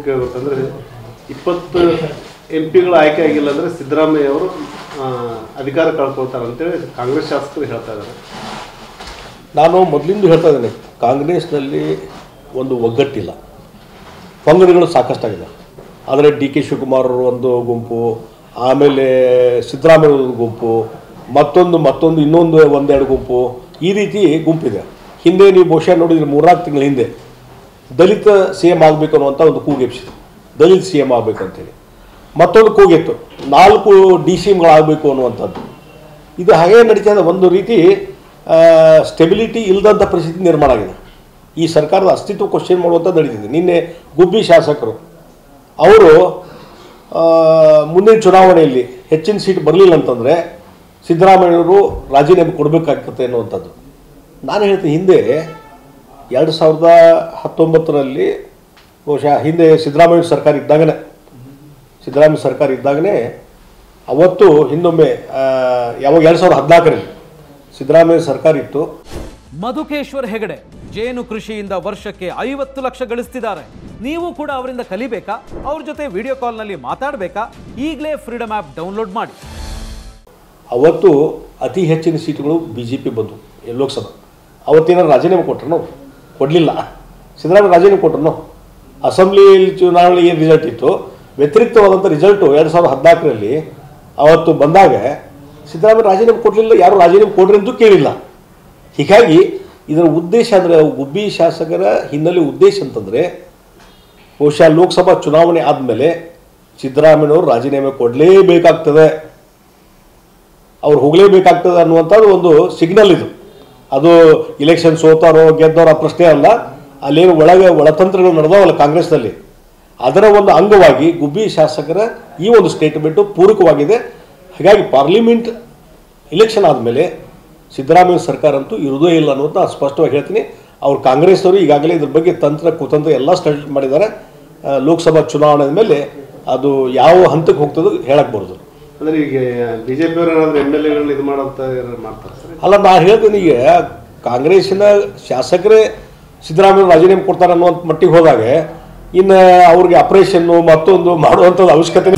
ಕೇಳಬೇಕಂದ್ರೆ 20 MP ಗಳು ಆಯ್ಕೆ ಆಗಿಲ್ಲ ಅಂದರೆ ಸಿದ್ದರಾಮಯ್ಯ ಅವರು ಅಧಿಕಾರ ಕಳ್ಕೊಳ್ತಾರೆ ಅಂತೇಳಿ ಕಾಂಗ್ರೆಸ್ ಶಾಸಕರು ಹೇಳ್ತಾ ಇದ್ದಾರೆ. ನಾನು ಮೊದಲಿಂದ ಹೇಳ್ತಾ ಇದ್ದೇನೆ, ಕಾಂಗ್ರೆಸ್ನಲ್ಲಿ ಒಂದು ಒಗ್ಗಟ್ಟಿಲ್ಲ, ಪಂಗಡಗಳು ಸಾಕಷ್ಟಾಗಿದೆ. ಆದರೆ DK ಶಿವಕುಮಾರ್ ಅವರು ಒಂದು ಗುಂಪು, ಆಮೇಲೆ ಸಿದ್ದರಾಮಯ್ಯ ಒಂದು ಗುಂಪು, ಮತ್ತೊಂದು ಇನ್ನೊಂದು ಒಂದೆರಡು ಗುಂಪು, ಈ ರೀತಿ ಗುಂಪಿದೆ. ಹಿಂದೆ ನೀವು ಬಹುಶಃ ನೋಡಿದ್ರೆ 3-4 ತಿಂಗಳ ಹಿಂದೆ ದಲಿತ CM ಆಗಬೇಕು ಅನ್ನುವಂಥ ಒಂದು ಕೂಗೆಪ್ಸಿದೆ, ದಲಿತ CM ಆಗಬೇಕು ಅಂತೇಳಿ. ಮತ್ತೊಂದು ಕೂಗಿತ್ತು 4 DCMಗಳಾಗಬೇಕು ಅನ್ನುವಂಥದ್ದು. ಇದು ಹಾಗೇ ನಡೀತಾ ಇದೆ. ಒಂದು ರೀತಿ ಸ್ಟೆಬಿಲಿಟಿ ಇಲ್ಲದಂಥ ಪರಿಸ್ಥಿತಿ ನಿರ್ಮಾಣ ಆಗಿದೆ. ಈ ಸರ್ಕಾರದ ಅಸ್ತಿತ್ವ ಕ್ವಶನ್ ಮಾಡುವಂಥದ್ದು ನಡೀತಿದೆ. ನಿನ್ನೆ ಗುಬ್ಬಿ ಶಾಸಕರು ಅವರು ಮುಂದಿನ ಚುನಾವಣೆಯಲ್ಲಿ ಹೆಚ್ಚಿನ ಸೀಟ್ ಬರಲಿಲ್ಲ ಅಂತಂದರೆ ಸಿದ್ದರಾಮಯ್ಯವರು ರಾಜೀನಾಮೆ ಕೊಡಬೇಕಾಗ್ತದೆ ಅನ್ನುವಂಥದ್ದು. ನಾನು ಹೇಳ್ತೀನಿ, ಹಿಂದೆ 2019ರಲ್ಲಿ ಬಹುಶಃ ಹಿಂದೆ ಸಿದ್ದರಾಮಯ್ಯ ಸರ್ಕಾರ ಇದ್ದಾಗನೇ ಅವತ್ತು ಹಿಂದೊಮ್ಮೆ ಯಾವಾಗ 2014ರಲ್ಲಿ ಸಿದ್ದರಾಮಯ್ಯ ಸರ್ಕಾರ ಇತ್ತು. ಮಧುಕೇಶ್ವರ್ ಹೆಗಡೆ ಜೇನು ಕೃಷಿಯಿಂದ ವರ್ಷಕ್ಕೆ 50 ಲಕ್ಷ ಗಳಿಸ್ತಿದ್ದಾರೆ. ನೀವು ಕೂಡ ಅವರಿಂದ ಕಲಿಬೇಕಾ? ಅವ್ರ ಜೊತೆ ವಿಡಿಯೋ ಕಾಲ್ನಲ್ಲಿ ಮಾತಾಡಬೇಕಾ? ಈಗಲೇ ಫ್ರೀಡಮ್ ಆ್ಯಪ್ ಡೌನ್ಲೋಡ್ ಮಾಡಿ. ಅವತ್ತು ಅತಿ ಹೆಚ್ಚಿನ ಸೀಟುಗಳು BJP ಬಂದು ಲೋಕಸಭಾ. ಅವತ್ತೇನಾದ್ರು ರಾಜೀನಾಮೆ ಕೊಟ್ಟರು? ಕೊಡಲಿಲ್ಲ. ಸಿದ್ದರಾಮಯ್ಯ ರಾಜೀನಾಮೆ ಕೊಟ್ಟರು. ಅಸೆಂಬ್ಲಿ ಚುನಾವಣೆ ಏನು ರಿಸಲ್ಟ್ ಇತ್ತು, ವ್ಯತಿರಿಕ್ತವಾದಂಥ ರಿಸಲ್ಟು 2014ರಲ್ಲಿ ಅವತ್ತು ಬಂದಾಗ ಸಿದ್ದರಾಮಯ್ಯ ರಾಜೀನಾಮೆ ಕೊಡಲಿಲ್ಲ, ಯಾರು ರಾಜೀನಾಮೆ ಕೊಡ್ರಿ ಅಂತೂ ಕೇಳಿಲ್ಲ. ಹೀಗಾಗಿ ಇದರ ಉದ್ದೇಶ ಅಂದರೆ, ಗುಬ್ಬಿ ಶಾಸಕರ ಹಿನ್ನೆಲೆ ಉದ್ದೇಶ ಅಂತಂದರೆ ಬಹುಶಃ ಲೋಕಸಭಾ ಚುನಾವಣೆ ಆದಮೇಲೆ ಸಿದ್ದರಾಮಯ್ಯನವರು ರಾಜೀನಾಮೆ ಕೊಡಲೇಬೇಕಾಗ್ತದೆ, ಅವ್ರು ಹೋಗಲೇಬೇಕಾಗ್ತದೆ ಅನ್ನುವಂಥದ್ದು ಒಂದು ಸಿಗ್ನಲ್ ಇದು. ಅದು ಇಲೆಕ್ಷನ್ ಸೋತಾರೋ ಗೆದ್ದವರ ಪ್ರಶ್ನೆ ಅಲ್ಲ, ಅಲ್ಲೇನು ಒಳತಂತ್ರಗಳು ನಡೆದವಲ್ಲ ಕಾಂಗ್ರೆಸ್ನಲ್ಲಿ, ಅದರ ಒಂದು ಅಂಗವಾಗಿ ಗುಬ್ಬಿ ಶಾಸಕರ ಈ ಒಂದು ಸ್ಟೇಟ್ಮೆಂಟು ಪೂರಕವಾಗಿದೆ. ಹಾಗಾಗಿ ಪಾರ್ಲಿಮೆಂಟ್ ಇಲೆಕ್ಷನ್ ಆದಮೇಲೆ ಸಿದ್ದರಾಮಯ್ಯ ಸರ್ಕಾರ ಅಂತೂ ಇರೋದೇ ಇಲ್ಲ ಅನ್ನೋದು ನಾನು ಸ್ಪಷ್ಟವಾಗಿ ಹೇಳ್ತೀನಿ. ಅವ್ರು ಕಾಂಗ್ರೆಸ್ನವರು ಈಗಾಗಲೇ ಇದ್ರ ಬಗ್ಗೆ ಕುತಂತ್ರ ಎಲ್ಲ ಸ್ಟಡಿ ಮಾಡಿದ್ದಾರೆ. ಲೋಕಸಭಾ ಚುನಾವಣೆ ಮೇಲೆ ಅದು ಯಾವ ಹಂತಕ್ಕೆ ಹೋಗ್ತದೋ ಹೇಳಕ್ಕೆ ಬರೋದು. ಅಂದರೆ ಈಗ BJP ಅವರು ಏನಾದರೂ MLAಗಳನ್ನ ಇದು ಮಾಡ್ತಾರೆ ಸರ್? ಅಲ್ಲ, ನಾನು ಹೇಳ್ತೀನಿ, ಈಗ ಕಾಂಗ್ರೆಸ್ಸಿನ ಶಾಸಕರೇ ಸಿದ್ದರಾಮಯ್ಯ ರಾಜೀನಾಮೆ ಕೊಡ್ತಾರೆ ಅನ್ನುವಂಥ ಮಟ್ಟಿಗೆ ಹೋದಾಗ ಇನ್ನು ಅವ್ರಿಗೆ ಆಪರೇಷನ್ನು ಮತ್ತೊಂದು ಮಾಡುವಂಥದ್ದು ಅವಶ್ಯಕತೆ